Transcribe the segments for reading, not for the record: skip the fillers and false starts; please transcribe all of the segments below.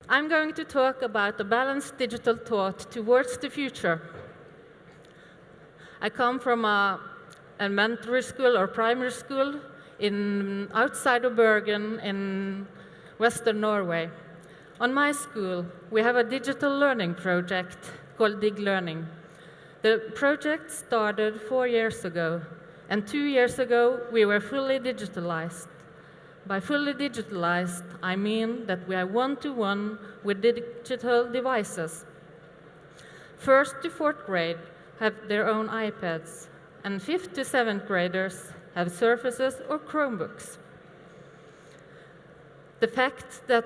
I'm going to talk about a balanced digital thought towards the future. I come from a elementary school or primary school outside of Bergen in Western Norway. On my school, we have a digital learning project called Digg Learning. The project started 4 years ago, and 2 years ago we were fully digitalized. By fully digitalized, I mean that we are one-to-one with digital devices. First to fourth grade have their own iPads, and fifth to seventh graders have Surfaces or Chromebooks. The fact that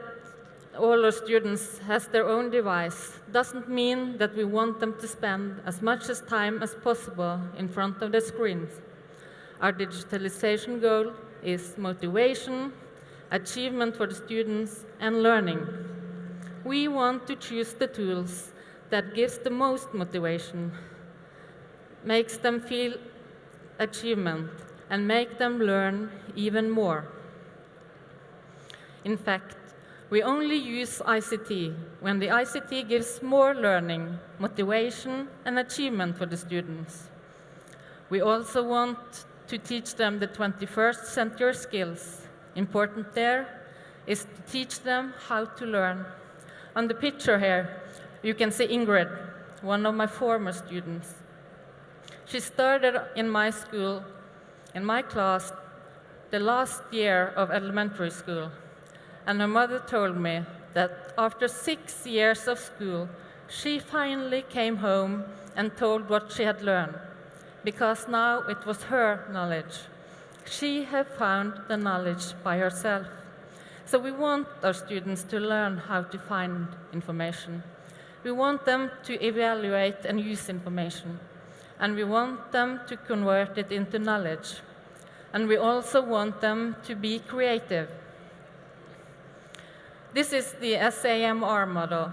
all our students has their own device doesn't mean that we want them to spend as much time as possible in front of the screens. Our digitalization goal is motivation, achievement for the students, and learning. We want to choose the tools that gives the most motivation, makes them feel achievement, and make them learn even more. In fact, we only use ICT when the ICT gives more learning, motivation, and achievement for the students. We also want to teach them the 21st century skills. Important there is to teach them how to learn. On the picture here, you can see Ingvild, one of my former students. She started in my school, in my class, the last year of elementary school. And her mother told me that after 6 years of school, she finally came home and told what she had learned, because now it was her knowledge. She had found the knowledge by herself. So we want our students to learn how to find information. We want them to evaluate and use information. And we want them to convert it into knowledge. And we also want them to be creative. This is the SAMR model.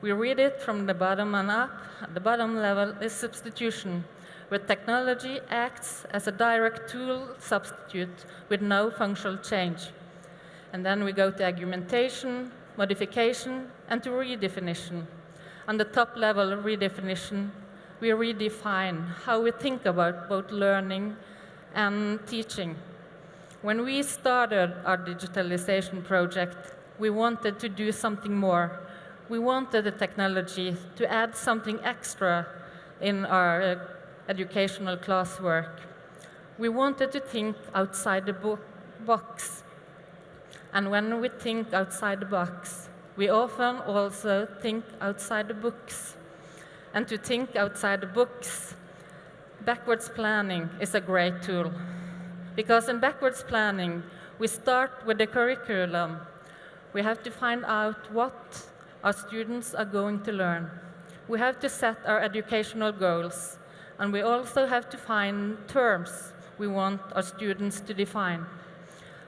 We read it from the bottom and up. At the bottom level is substitution, where technology acts as a direct tool substitute with no functional change. And then we go to argumentation, modification, and to redefinition. On the top level of redefinition, we redefine how we think about both learning and teaching. When we started our digitalization project, we wanted to do something more. We wanted the technology to add something extra in our educational classwork. We wanted to think outside the box. And when we think outside the box, we often also think outside the books. And to think outside the books, backwards planning is a great tool. Because in backwards planning, we start with the curriculum. We have to find out what our students are going to learn. We have to set our educational goals, and we also have to find terms we want our students to define.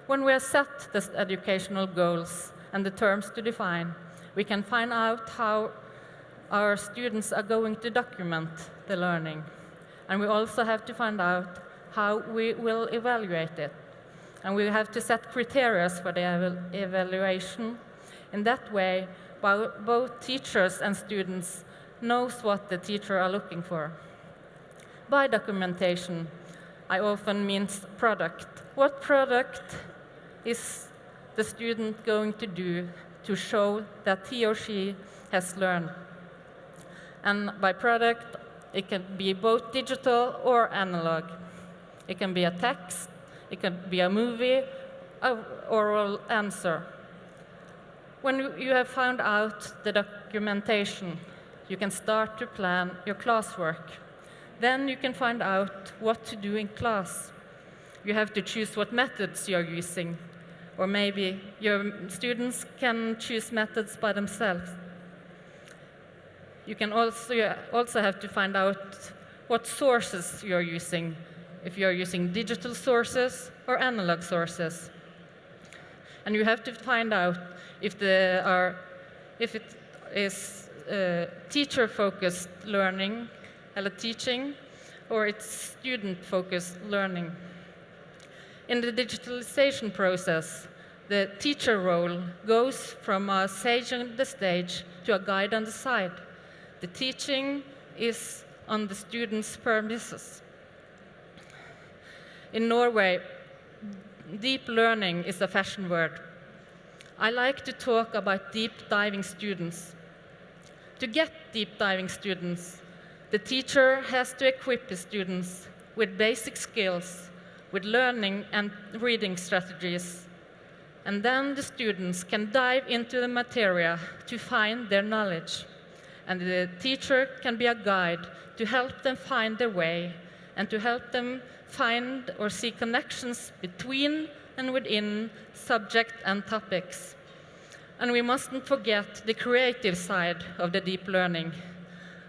When we have set the educational goals and the terms to define, we can find out how our students are going to document the learning. And we also have to find out how we will evaluate it. And we have to set criteria for the evaluation. In that way, both teachers and students knows what the teacher are looking for. By documentation, I often mean product. What product is the student going to do to show that he or she has learned? And by product, it can be both digital or analog. It can be a text, it can be a movie, an oral answer. When you have found out the documentation, you can start to plan your classwork. Then you can find out what to do in class. You have to choose what methods you're using, or maybe your students can choose methods by themselves. You can also have to find out what sources you're using, if you're using digital sources or analog sources. And you have to find out if it is teacher-focused learning, teaching, or it's student-focused learning. In the digitalization process, the teacher role goes from a sage on the stage to a guide on the side. The teaching is on the students' premises. In Norway, deep learning is a fashion word. I like to talk about deep diving students. To get deep diving students, the teacher has to equip his students with basic skills, with learning and reading strategies. And then the students can dive into the material to find their knowledge. And the teacher can be a guide to help them find their way and to help them find or see connections between and within subject and topics. And we mustn't forget the creative side of the deep learning.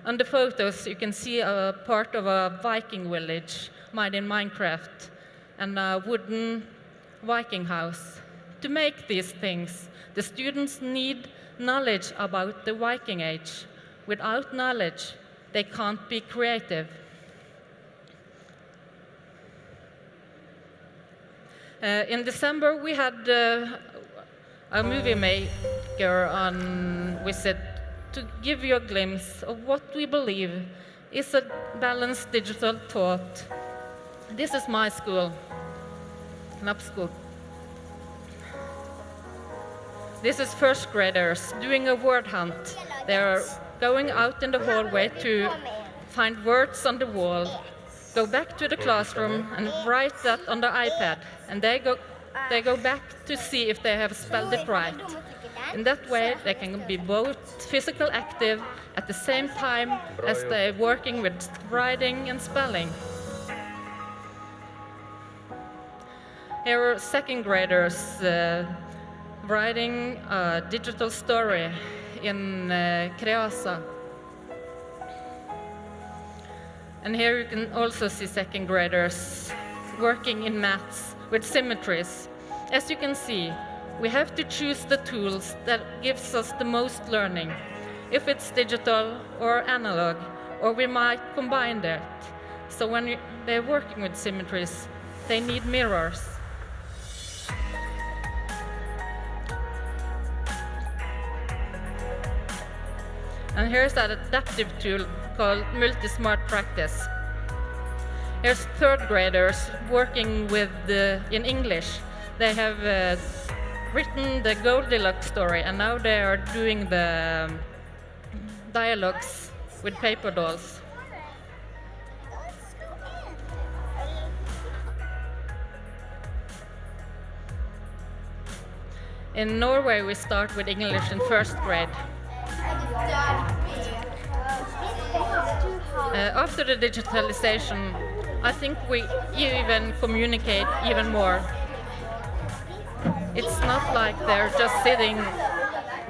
On the photos, you can see a part of a Viking village made in Minecraft and a wooden Viking house. To make these things, the students need knowledge about the Viking Age. Without knowledge, they can't be creative. In December, we had a movie maker on visit to give you a glimpse of what we believe is a balanced digital thought. This is my school, Knappskog. This is first graders doing a word hunt. They are going out in the hallway to find words on the wall, go back to the classroom and write that on the iPad, and they go back to see if they have spelled it right. In that way, they can be both physically active at the same time as they're working with writing and spelling. Here are second graders writing a digital story in Kreasa. And here you can also see second graders working in maths with symmetries. As you can see, we have to choose the tools that gives us the most learning. If it's digital or analog, or we might combine that. So when they're working with symmetries, they need mirrors. And here's an adaptive tool called Multi-Smart Practice. Here's third graders working with in English. They have written the Goldilocks story, and now they are doing the dialogues with paper dolls. In Norway, we start with English in first grade. After the digitalization, I think we even communicate even more. It's not like they're just sitting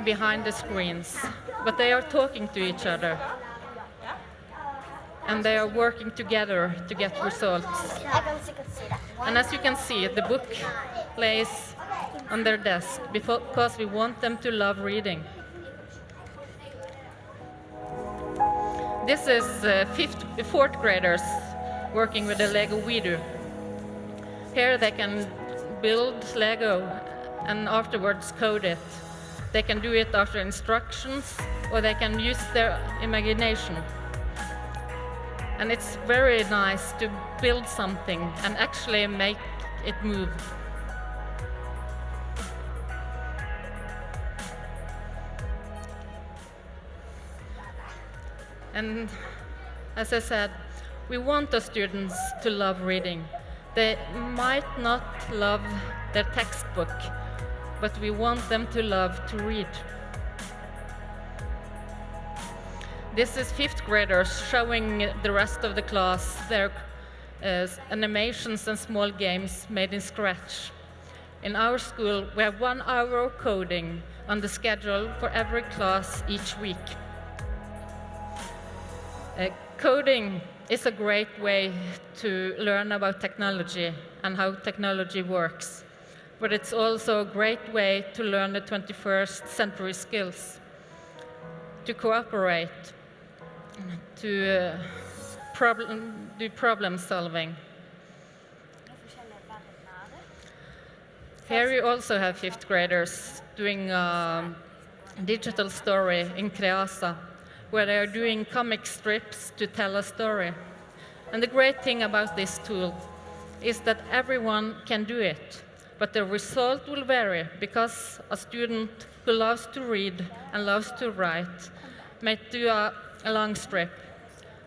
behind the screens, but they are talking to each other. And they are working together to get results. And as you can see, the book lays on their desk because we want them to love reading. This is fourth graders working with the Lego we do. Here they can build Lego and afterwards code it. They can do it after instructions, or they can use their imagination. And it's very nice to build something and actually make it move. And as I said, we want the students to love reading. They might not love their textbook, but we want them to love to read. This is fifth graders showing the rest of the class their animations and small games made in Scratch. In our school, we have 1 hour of coding on the schedule for every class each week. Coding is a great way to learn about technology and how technology works, but it's also a great way to learn the 21st century skills, to cooperate, to do problem solving. Here you also have fifth graders doing a digital story in Kreasa, where they are doing comic strips to tell a story. And the great thing about this tool is that everyone can do it, but the result will vary because a student who loves to read and loves to write may do a long strip,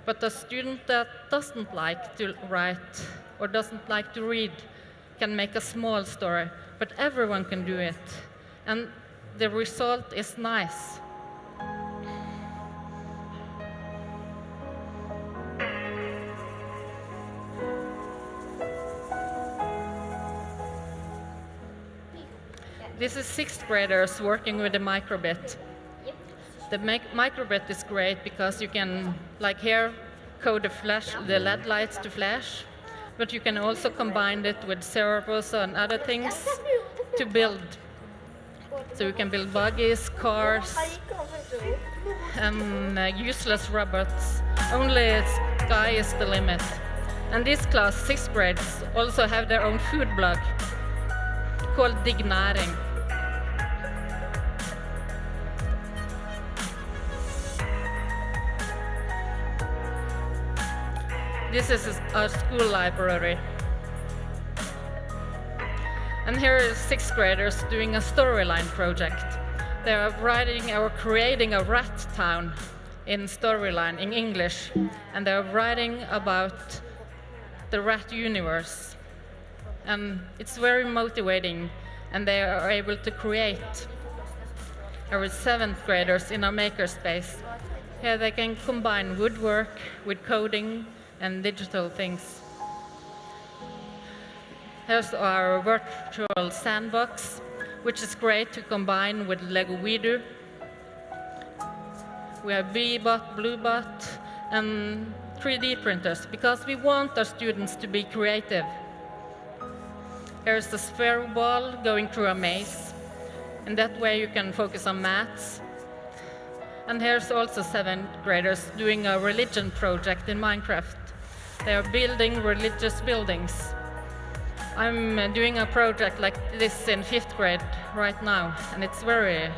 but a student that doesn't like to write or doesn't like to read can make a small story, but everyone can do it, and the result is nice. This is sixth graders working with the microbit. The microbit is great because you can, like here, code the LED lights to flash, but you can also combine it with servos and other things to build. So you can build buggies, cars, and useless robots. Only sky is the limit. And this class, sixth grades, also have their own food blog called Digg Læring. This is our school library. And here are sixth graders doing a storyline project. They are writing or creating a rat town in storyline in English, and they are writing about the rat universe. And it's very motivating, and they are able to create. There are seventh graders in our makerspace. Here they can combine woodwork with coding and digital things. Here's our virtual sandbox, which is great to combine with Lego We Do. We have Bebot, Bluebot, and 3D printers, because we want our students to be creative. Here's the sphere ball going through a maze, and that way you can focus on maths. And here's also seventh graders doing a religion project in Minecraft. They are building religious buildings. I'm doing a project like this in fifth grade right now, and it's very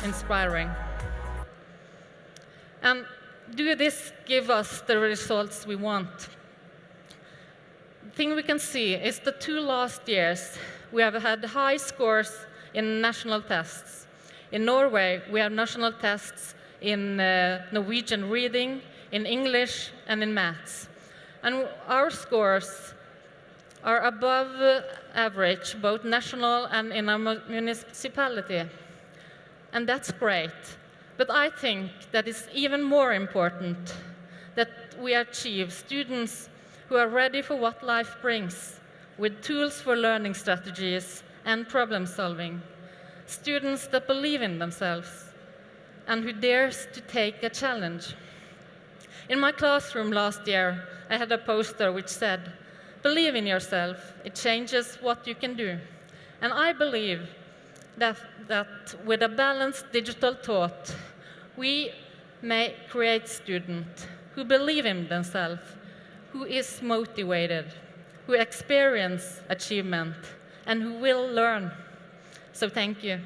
inspiring. And do this give us the results we want? The thing we can see is the 2 last years we have had high scores in national tests. In Norway, we have national tests in Norwegian reading, in English, and in maths. And our scores are above average, both national and in our municipality. And that's great. But I think that it's even more important that we achieve students who are ready for what life brings, with tools for learning strategies and problem solving. Students that believe in themselves and who dares to take a challenge. In my classroom last year, I had a poster which said, "Believe in yourself, it changes what you can do." And I believe that with a balanced digital thought, we may create students who believe in themselves, who is motivated, who experience achievement, and who will learn. So thank you.